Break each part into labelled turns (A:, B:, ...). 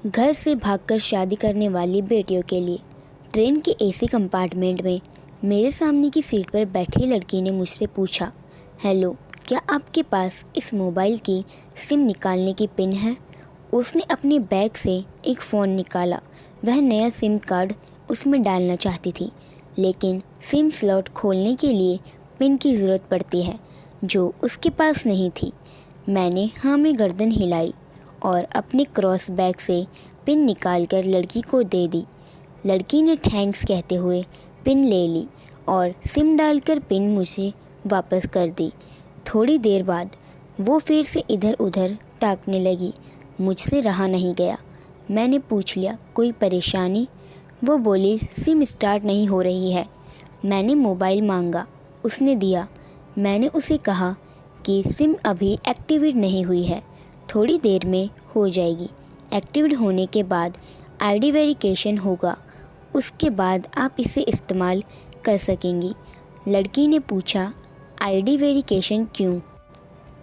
A: घर से भागकर शादी करने वाली बेटियों के लिए। ट्रेन के एसी कंपार्टमेंट में मेरे सामने की सीट पर बैठी लड़की ने मुझसे पूछा, हेलो, क्या आपके पास इस मोबाइल की सिम निकालने की पिन है? उसने अपने बैग से एक फ़ोन निकाला। वह नया सिम कार्ड उसमें डालना चाहती थी, लेकिन सिम स्लॉट खोलने के लिए पिन की ज़रूरत पड़ती है, जो उसके पास नहीं थी। मैंने हाँ में गर्दन हिलाई और अपने क्रॉस बैग से पिन निकालकर लड़की को दे दी। लड़की ने थैंक्स कहते हुए पिन ले ली और सिम डालकर पिन मुझे वापस कर दी। थोड़ी देर बाद वो फिर से इधर उधर ताकने लगी। मुझसे रहा नहीं गया। मैंने पूछ लिया, कोई परेशानी? वो बोली, सिम स्टार्ट नहीं हो रही है। मैंने मोबाइल मांगा, उसने दिया। मैंने उसे कहा कि सिम अभी एक्टिवेट नहीं हुई है, थोड़ी देर में हो जाएगी। एक्टिवेट होने के बाद आईडी वेरिफिकेशन होगा, उसके बाद आप इसे इस्तेमाल कर सकेंगी। लड़की ने पूछा, आईडी वेरिफिकेशन क्यों?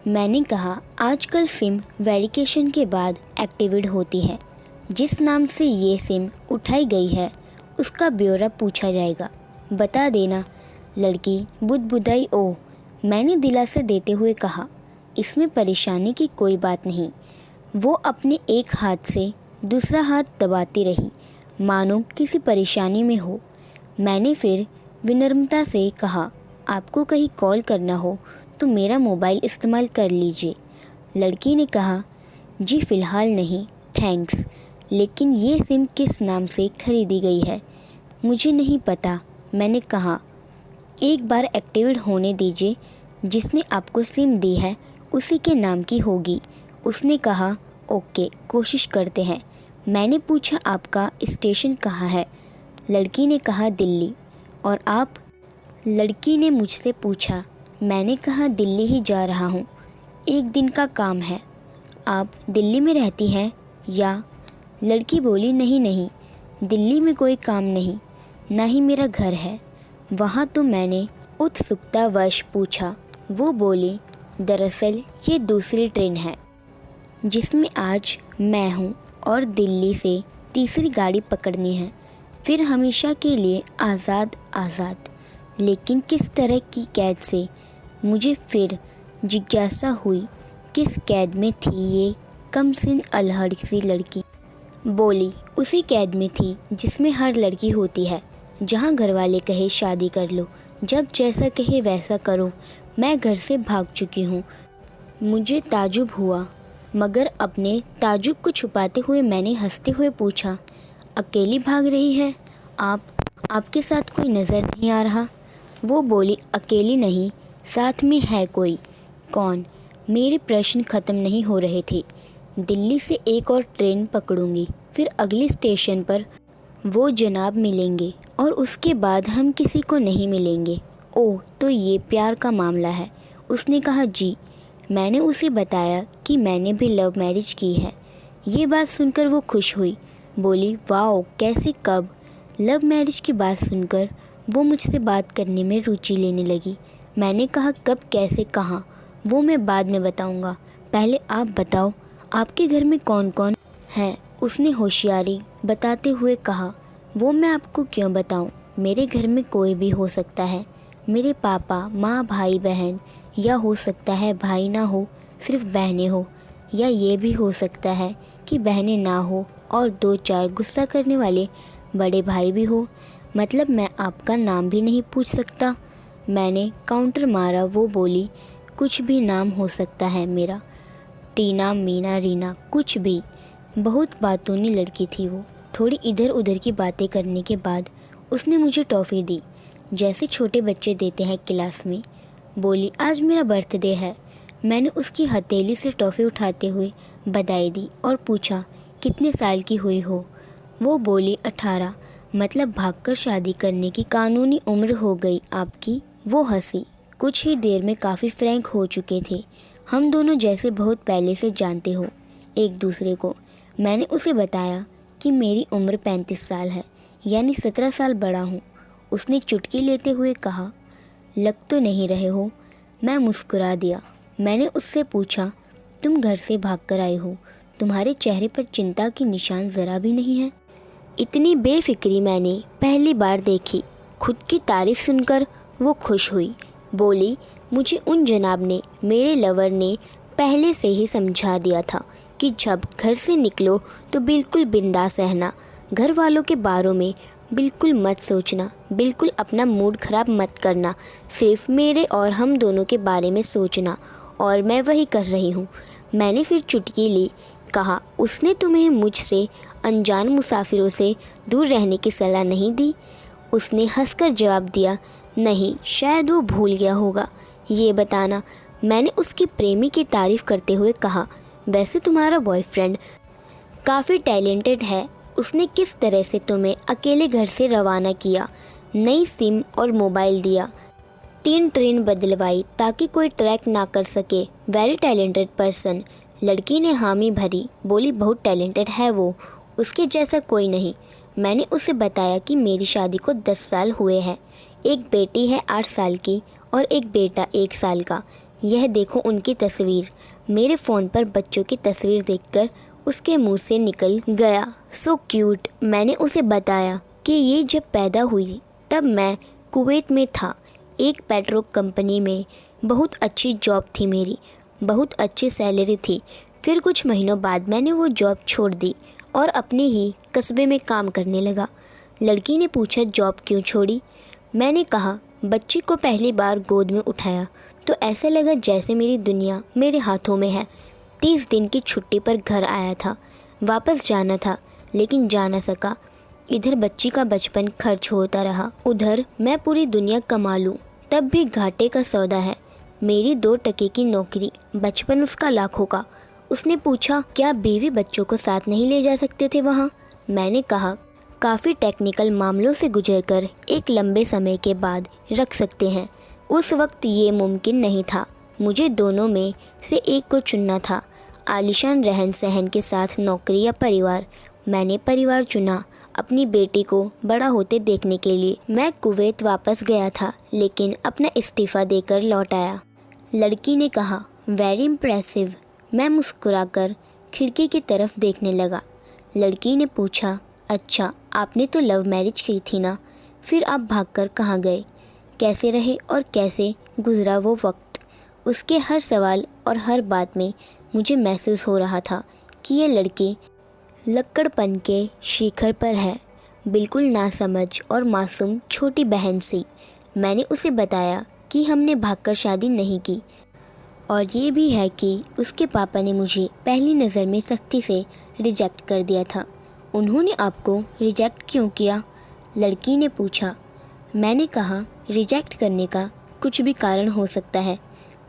A: मैंने कहा, आजकल सिम वेरिफिकेशन के बाद एक्टिवेट होती है। जिस नाम से ये सिम उठाई गई है उसका ब्यौरा पूछा जाएगा, बता देना। लड़की बुदबुदाई। ओ, मैंने दिलासा देते हुए कहा, इसमें परेशानी की कोई बात नहीं। वो अपने एक हाथ से दूसरा हाथ दबाती रही, मानो किसी परेशानी में हो। मैंने फिर विनम्रता से कहा, आपको कहीं कॉल करना हो तो मेरा मोबाइल इस्तेमाल कर लीजिए। लड़की ने कहा, जी फ़िलहाल नहीं, थैंक्स, लेकिन ये सिम किस नाम से खरीदी गई है? मुझे नहीं पता। मैंने कहा, एक बार एक्टिवेट होने दीजिए, जिसने आपको सिम दी है उसी के नाम की होगी। उसने कहा, ओके, कोशिश करते हैं। मैंने पूछा, आपका स्टेशन कहाँ है? लड़की ने कहा, दिल्ली। और आप? लड़की ने मुझसे पूछा। मैंने कहा, दिल्ली ही जा रहा हूँ, एक दिन का काम है। आप दिल्ली में रहती हैं या? लड़की बोली, नहीं, दिल्ली में कोई काम नहीं, ना ही मेरा घर है वहाँ। तो मैंने उत्सुकतावश पूछा। वो बोली, दरअसल ये दूसरी ट्रेन है जिसमें आज मैं हूँ और दिल्ली से तीसरी गाड़ी पकड़नी है, फिर हमेशा के लिए आज़ाद। लेकिन किस तरह की कैद से? मुझे फिर जिज्ञासा हुई, किस कैद में थी ये कमसिन अलहड़ सी लड़की? बोली, उसी कैद में थी जिसमें हर लड़की होती है, जहाँ घरवाले कहे शादी कर लो, जब जैसा कहे वैसा करो। मैं घर से भाग चुकी हूँ। मुझे ताजुब हुआ, मगर अपने ताजुब को छुपाते हुए मैंने हंसते हुए पूछा, अकेली भाग रही है? आपके साथ कोई नज़र नहीं आ रहा? वो बोली, अकेली नहीं, साथ में है कोई। कौन? मेरे प्रश्न ख़त्म नहीं हो रहे थे। दिल्ली से एक और ट्रेन पकड़ूंगी, फिर अगले स्टेशन पर वो जनाब मिलेंगे और उसके बाद हम किसी को नहीं मिलेंगे। ओह, तो ये प्यार का मामला है? उसने कहा, जी। मैंने उसे बताया कि मैंने भी लव मैरिज की है। ये बात सुनकर वो खुश हुई, बोली, वाओ, कैसे, कब? लव मैरिज की बात सुनकर वो मुझसे बात करने में रुचि लेने लगी। मैंने कहा, कब, कैसे, कहाँ? वो मैं बाद में बताऊँगा, पहले आप बताओ, आपके घर में कौन कौन है? उसने होशियारी बताते हुए कहा, वो मैं आपको क्यों बताऊं? मेरे घर में कोई भी हो सकता है, मेरे पापा, माँ, भाई, बहन, या हो सकता है भाई ना हो, सिर्फ बहनें हो, या ये भी हो सकता है कि बहनें ना हो और दो चार गुस्सा करने वाले बड़े भाई भी हो। मतलब मैं आपका नाम भी नहीं पूछ सकता? मैंने काउंटर मारा। वो बोली, कुछ भी नाम हो सकता है मेरा, टीना, मीना, रीना, कुछ भी। बहुत बातूनी लड़की थी वो। थोड़ी इधर उधर की बातें करने के बाद उसने मुझे टॉफ़ी दी, जैसे छोटे बच्चे देते हैं क्लास में। बोली, आज मेरा बर्थडे है। मैंने उसकी हथेली से टॉफ़ी उठाते हुए बधाई दी और पूछा, कितने साल की हुई हो? वो बोली, 18। मतलब भागकर शादी करने की कानूनी उम्र हो गई आपकी? वो हंसी। कुछ ही देर में काफ़ी फ्रैंक हो चुके थे हम दोनों, जैसे बहुत पहले से जानते हो एक दूसरे को। मैंने उसे बताया कि मेरी उम्र 35 साल है, यानी 17 साल बड़ा हूँ। उसने चुटकी लेते हुए कहा, लग तो नहीं रहे हो। मैं मुस्कुरा दिया। मैंने उससे पूछा, तुम घर से भाग कर आई हो तुम्हारे चेहरे पर चिंता की निशान ज़रा भी नहीं है। इतनी बेफिक्री मैंने पहली बार देखी। खुद की तारीफ सुनकर वो खुश हुई। बोली, मुझे उन जनाब ने, मेरे लवर ने पहले से ही समझा दिया था कि जब घर से निकलो तो बिल्कुल बिंदास रहना, घर वालों के बारे में बिल्कुल मत सोचना, बिल्कुल अपना मूड ख़राब मत करना, सिर्फ मेरे और हम दोनों के बारे में सोचना। और मैं वही कर रही हूँ। मैंने फिर चुटकी ली। कहा, उसने तुम्हें मुझसे अनजान मुसाफिरों से दूर रहने की सलाह नहीं दी? उसने हंसकर जवाब दिया, नहीं, शायद वो भूल गया होगा। ये बताना। मैंने उसकी प्रेमी की तारीफ़ करते हुए कहा, वैसे तुम्हारा बॉयफ्रेंड काफ़ी टैलेंटेड है। उसने किस तरह से तुम्हें अकेले घर से रवाना किया, नई सिम और मोबाइल दिया, 3 ट्रेन बदलवाई ताकि कोई ट्रैक ना कर सके। Very talented person. लड़की ने हामी भरी। बोली, बहुत टैलेंटेड है वो, उसके जैसा कोई नहीं। मैंने उसे बताया कि मेरी शादी को 10 साल हुए हैं। एक बेटी है 8 साल की और एक बेटा 1 साल का। यह देखो उनकी तस्वीर। मेरे फ़ोन पर बच्चों की तस्वीर देखकर उसके मुंह से निकल गया, सो क्यूट। मैंने उसे बताया कि ये जब पैदा हुई तब मैं कुवैत में था, एक पेट्रो कंपनी में। बहुत अच्छी जॉब थी मेरी, बहुत अच्छी सैलरी थी। फिर कुछ महीनों बाद मैंने वो जॉब छोड़ दी और अपने ही कस्बे में काम करने लगा। लड़की ने पूछा, जॉब क्यों छोड़ी? मैंने कहा, बच्ची को पहली बार गोद में उठाया तो ऐसा लगा जैसे मेरी दुनिया मेरे हाथों में है। 30 दिन की छुट्टी पर घर आया था, वापस जाना था लेकिन जा न सका। इधर बच्ची का बचपन खर्च होता रहा, उधर मैं पूरी दुनिया कमा लूँ तब भी घाटे का सौदा है। मेरी 2 टके की नौकरी, बचपन उसका लाखों का। उसने पूछा, क्या बीवी बच्चों को साथ नहीं ले जा सकते थे वहाँ? मैंने कहा, काफ़ी टेक्निकल मामलों से गुजरकर एक लंबे समय के बाद रख सकते हैं। उस वक्त ये मुमकिन नहीं था। मुझे दोनों में से एक को चुनना था, आलीशान रहन सहन के साथ नौकरी या परिवार। मैंने परिवार चुना, अपनी बेटी को बड़ा होते देखने के लिए। मैं कुवैत वापस गया था लेकिन अपना इस्तीफ़ा देकर लौट आया। लड़की ने कहा, वेरी इम्प्रेसिव। मैं मुस्कुराकर खिड़की की तरफ देखने लगा। लड़की ने पूछा, अच्छा, आपने तो लव मैरिज की थी ना, फिर आप भागकर कहाँ गए? कैसे रहे और कैसे गुजरा वो वक्त? उसके हर सवाल और हर बात में मुझे महसूस हो रहा था कि ये लड़की लक्कड़पन के शिखर पर है, बिल्कुल नासमझ और मासूम छोटी बहन सी। मैंने उसे बताया कि हमने भागकर शादी नहीं की और ये भी है कि उसके पापा ने मुझे पहली नज़र में सख्ती से रिजेक्ट कर दिया था। उन्होंने आपको रिजेक्ट क्यों किया? लड़की ने पूछा। मैंने कहा, रिजेक्ट करने का कुछ भी कारण हो सकता है।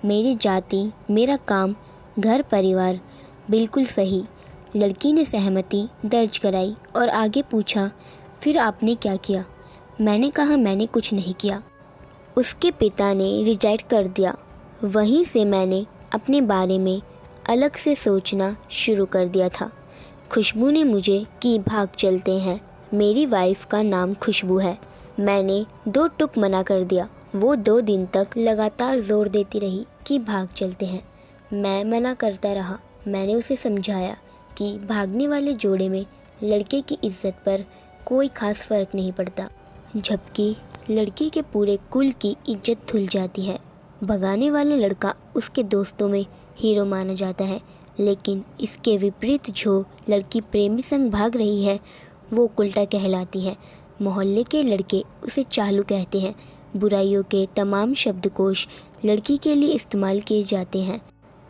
A: मेरी जाति, मेरा काम, घर परिवार, बिल्कुल सही। लड़की ने सहमति दर्ज कराई और आगे पूछा, फिर आपने क्या किया? मैंने कहा, मैंने कुछ नहीं किया। उसके पिता ने रिजेक्ट कर दिया। वहीं से मैंने अपने बारे में अलग से सोचना शुरू कर दिया था। खुशबू ने मुझे कि भाग चलते हैं। मेरी वाइफ का नाम खुशबू है। मैंने 2 टुक मना कर दिया। वो 2 दिन तक लगातार ज़ोर देती रही कि भाग चलते हैं। मैं मना करता रहा। मैंने उसे समझाया कि भागने वाले जोड़े में लड़के की इज्जत पर कोई ख़ास फ़र्क नहीं पड़ता, जबकि लड़की के पूरे कुल की इज्जत धुल जाती है। भगाने वाला लड़का उसके दोस्तों में हीरो माना जाता है, लेकिन इसके विपरीत जो लड़की प्रेमी संग भाग रही है वो उल्टा कहलाती है। मोहल्ले के लड़के उसे चालू कहते हैं। बुराइयों के तमाम शब्दकोश लड़की के लिए इस्तेमाल किए जाते हैं।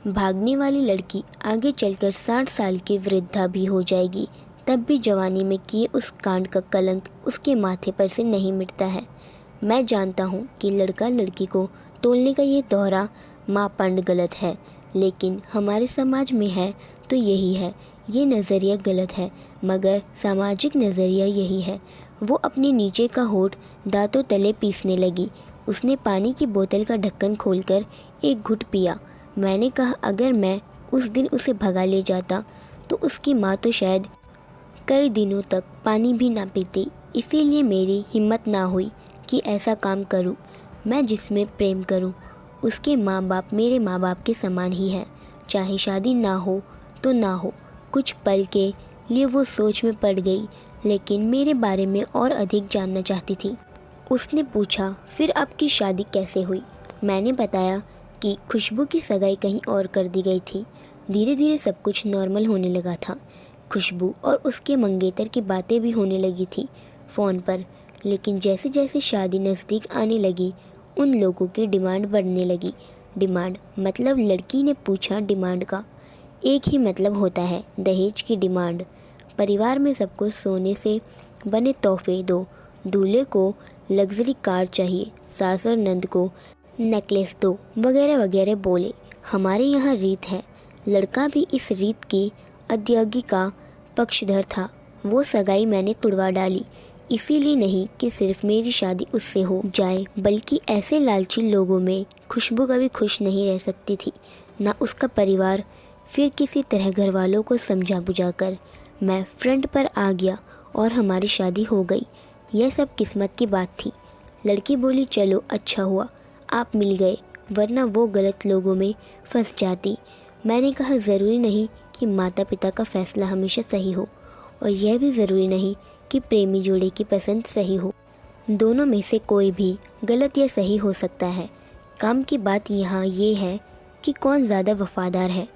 A: भागने वाली लड़की आगे चलकर 60 साल की वृद्धा भी हो जाएगी, तब भी जवानी में किए उस कांड का कलंक उसके माथे पर से नहीं मिटता है। मैं जानता हूँ कि लड़का लड़की को तोलने का ये दोहरा मापदंड गलत है, लेकिन हमारे समाज में है तो यही है। ये नज़रिया गलत है, मगर सामाजिक नज़रिया यही है। वो अपने नीचे का होठ दांतों तले पीसने लगी। उसने पानी की बोतल का ढक्कन खोलकर एक घुट पिया। मैंने कहा, अगर मैं उस दिन उसे भगा ले जाता तो उसकी माँ तो शायद कई दिनों तक पानी भी ना पीती। इसीलिए मेरी हिम्मत ना हुई कि ऐसा काम करूं। मैं जिसमें प्रेम करूं उसके माँ बाप मेरे माँ बाप के समान ही हैं, चाहे शादी ना हो तो ना हो। कुछ पल के लिए वो सोच में पड़ गई, लेकिन मेरे बारे में और अधिक जानना चाहती थी। उसने पूछा, फिर आपकी शादी कैसे हुई? मैंने बताया कि खुशबू की सगाई कहीं और कर दी गई थी। धीरे धीरे सब कुछ नॉर्मल होने लगा था। खुशबू और उसके मंगेतर की बातें भी होने लगी थी फ़ोन पर, लेकिन जैसे जैसे शादी नज़दीक आने लगी उन लोगों की डिमांड बढ़ने लगी। डिमांड मतलब लड़की ने पूछा डिमांड का एक ही मतलब होता है, दहेज की डिमांड। परिवार में सबको सोने से बने तोहफे दो, दूल्हे को लग्जरी कार चाहिए, सास और नंद को नेकलेस दो, वगैरह वगैरह बोले। हमारे यहाँ रीत है। लड़का भी इस रीत की अदायगी का पक्षधर था। वो सगाई मैंने तुड़वा डाली, इसीलिए नहीं कि सिर्फ मेरी शादी उससे हो जाए, बल्कि ऐसे लालची लोगों में खुशबू कभी खुश नहीं रह सकती थी, ना उसका परिवार। फिर किसी तरह घर वालों को समझा बुझाकर मैं फ्रंट पर आ गया और हमारी शादी हो गई। यह सब किस्मत की बात थी। लड़की बोली, चलो अच्छा हुआ आप मिल गए, वरना वो गलत लोगों में फंस जाती। मैंने कहा, ज़रूरी नहीं कि माता पिता का फ़ैसला हमेशा सही हो, और यह भी ज़रूरी नहीं कि प्रेमी जोड़े की पसंद सही हो। दोनों में से कोई भी गलत या सही हो सकता है। काम की बात यहाँ ये है कि कौन ज़्यादा वफादार है।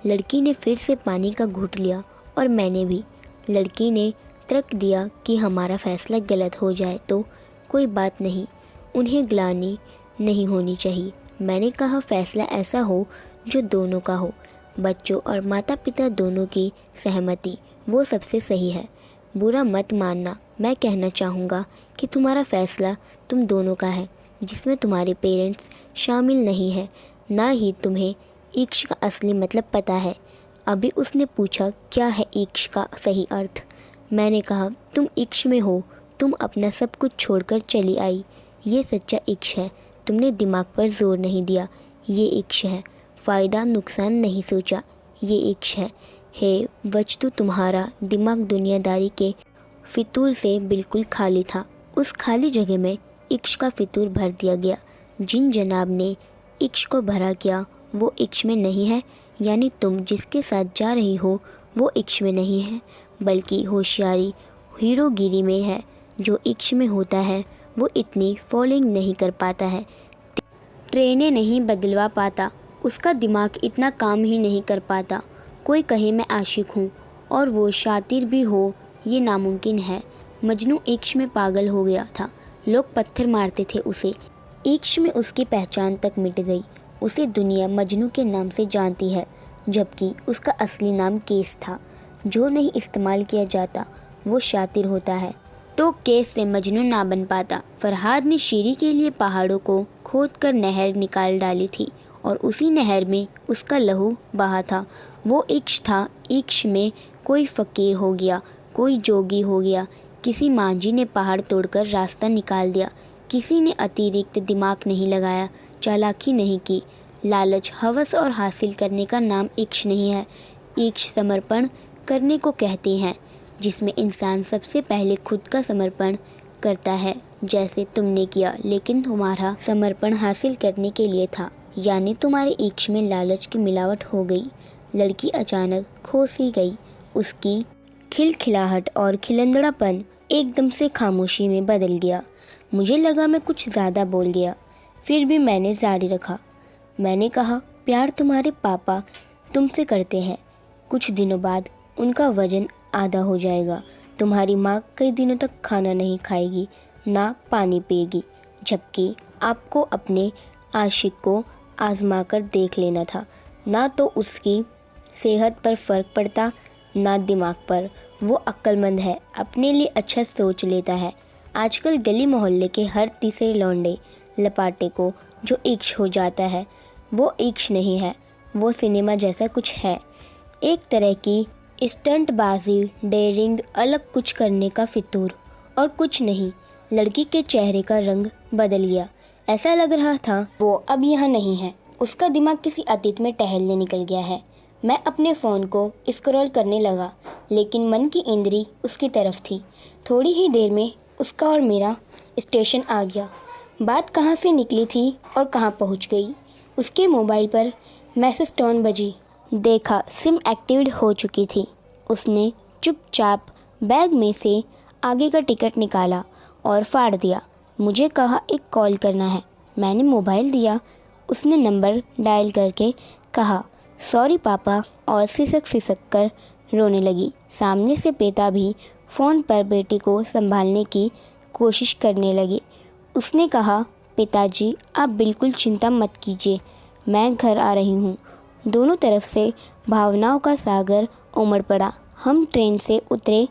A: लड़की ने फिर से पानी का घूंट लिया और मैंने भी। लड़की ने तर्क दिया कि हमारा फ़ैसला गलत हो जाए तो कोई बात नहीं, उन्हें ग्लानि नहीं होनी चाहिए। मैंने कहा, फ़ैसला ऐसा हो जो दोनों का हो, बच्चों और माता पिता दोनों की सहमति, वो सबसे सही है। बुरा मत मानना, मैं कहना चाहूँगा कि तुम्हारा फ़ैसला तुम दोनों का है, जिसमें तुम्हारे पेरेंट्स शामिल नहीं है, ना ही तुम्हें इश्क का असली मतलब पता है। अभी उसने पूछा, क्या है इश्क का सही अर्थ? मैंने कहा, तुम इश्क में हो, तुम अपना सब कुछ छोड़कर चली आई, ये सच्चा इश्क है। तुमने दिमाग पर जोर नहीं दिया, ये इश्क है। फ़ायदा नुकसान नहीं सोचा, ये इश्क है। हे वस्तु तुम्हारा दिमाग दुनियादारी के फितूर से बिल्कुल खाली था। उस खाली जगह में इश्क का फितूर भर दिया गया। जिन जनाब ने इश्क को भरा किया वो इश्क में नहीं है, यानी तुम जिसके साथ जा रही हो वो इश्क में नहीं है, बल्कि होशियारी हीरोगिरी में है। जो इश्क में होता है वो इतनी फॉलोइंग नहीं कर पाता है, ट्रेनें नहीं बदलवा पाता, उसका दिमाग इतना काम ही नहीं कर पाता। कोई कहे मैं आशिक हूँ और वो शातिर भी हो, ये नामुमकिन है। मजनू इश्क में पागल हो गया था, लोग पत्थर मारते थे उसे। इश्क में उसकी पहचान तक मिट गई। उसे दुनिया मजनू के नाम से जानती है, जबकि उसका असली नाम केस था। जो नहीं इस्तेमाल किया जाता वो शातिर होता है, तो केस से मजनू ना बन पाता। फरहाद ने शीरी के लिए पहाड़ों को खोदकर नहर निकाल डाली थी और उसी नहर में उसका लहू बहा था। वो इश्क था। इश्क में कोई फ़कीर हो गया, कोई जोगी हो गया, किसी मांझी ने पहाड़ तोड़कर रास्ता निकाल दिया। किसी ने अतिरिक्त दिमाग नहीं लगाया, चालाकी नहीं की। लालच, हवस और हासिल करने का नाम इश्क नहीं है। इश्क समर्पण करने को कहते हैं, जिसमें इंसान सबसे पहले खुद का समर्पण करता है, जैसे तुमने किया, लेकिन तुम्हारा समर्पण हासिल करने के लिए था, यानी तुम्हारे इश्क में लालच की मिलावट हो गई। लड़की अचानक खो सी गई। उसकी खिलखिलाहट और खिलंदड़ापन एकदम से खामोशी में बदल गया। मुझे लगा मैं कुछ ज़्यादा बोल गया, फिर भी मैंने जारी रखा। मैंने कहा, प्यार तुम्हारे पापा तुमसे करते हैं, कुछ दिनों बाद उनका वजन आधा हो जाएगा। तुम्हारी माँ कई दिनों तक खाना नहीं खाएगी, ना पानी पिएगी, जबकि आपको अपने आशिक को आजमा कर देख लेना था। ना तो उसकी सेहत पर फ़र्क पड़ता, ना दिमाग पर। वो अक्लमंद है, अपने लिए अच्छा सोच लेता है। आजकल गली मोहल्ले के हर तीसरे लौंडे लपाटे को जो इश्क हो जाता है वो इश्क नहीं है, वो सिनेमा जैसा कुछ है, एक तरह की स्टंटबाजी, डेयरिंग, अलग कुछ करने का फितूर, और कुछ नहीं। लड़की के चेहरे का रंग बदल गया। ऐसा लग रहा था वो अब यहाँ नहीं है, उसका दिमाग किसी अतीत में टहलने निकल गया है। मैं अपने फ़ोन को स्क्रॉल करने लगा, लेकिन मन की इंद्री उसकी तरफ थी। थोड़ी ही देर में उसका और मेरा स्टेशन आ गया। बात कहाँ से निकली थी और कहाँ पहुँच गई। उसके मोबाइल पर मैसेज टोन बजी। देखा, सिम एक्टिवेट हो चुकी थी। उसने चुपचाप बैग में से आगे का टिकट निकाला और फाड़ दिया। मुझे कहा एक कॉल करना है। मैंने मोबाइल दिया। उसने नंबर डायल करके कहा सॉरी पापा और सिसक सिसक कर रोने लगी। सामने से पिता भी फ़ोन पर बेटी को संभालने की कोशिश करने लगे। उसने कहा पिताजी आप बिल्कुल चिंता मत कीजिए, मैं घर आ रही हूँ। दोनों तरफ से भावनाओं का सागर उमड़ पड़ा। हम ट्रेन से उतरे।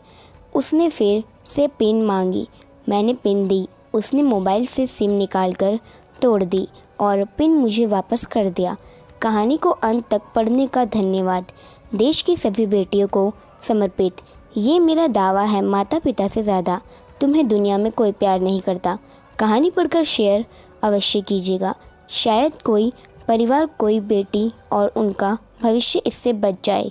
A: उसने फिर से पिन मांगी। मैंने पिन दी। उसने मोबाइल से सिम निकालकर तोड़ दी और पिन मुझे वापस कर दिया। कहानी को अंत तक पढ़ने का धन्यवाद। देश की सभी बेटियों को समर्पित। ये मेरा दावा है, माता पिता से ज़्यादा तुम्हें दुनिया में कोई प्यार नहीं करता। कहानी पढ़कर शेयर अवश्य कीजिएगा। शायद कोई परिवार, कोई बेटी और उनका भविष्य इससे बच जाए।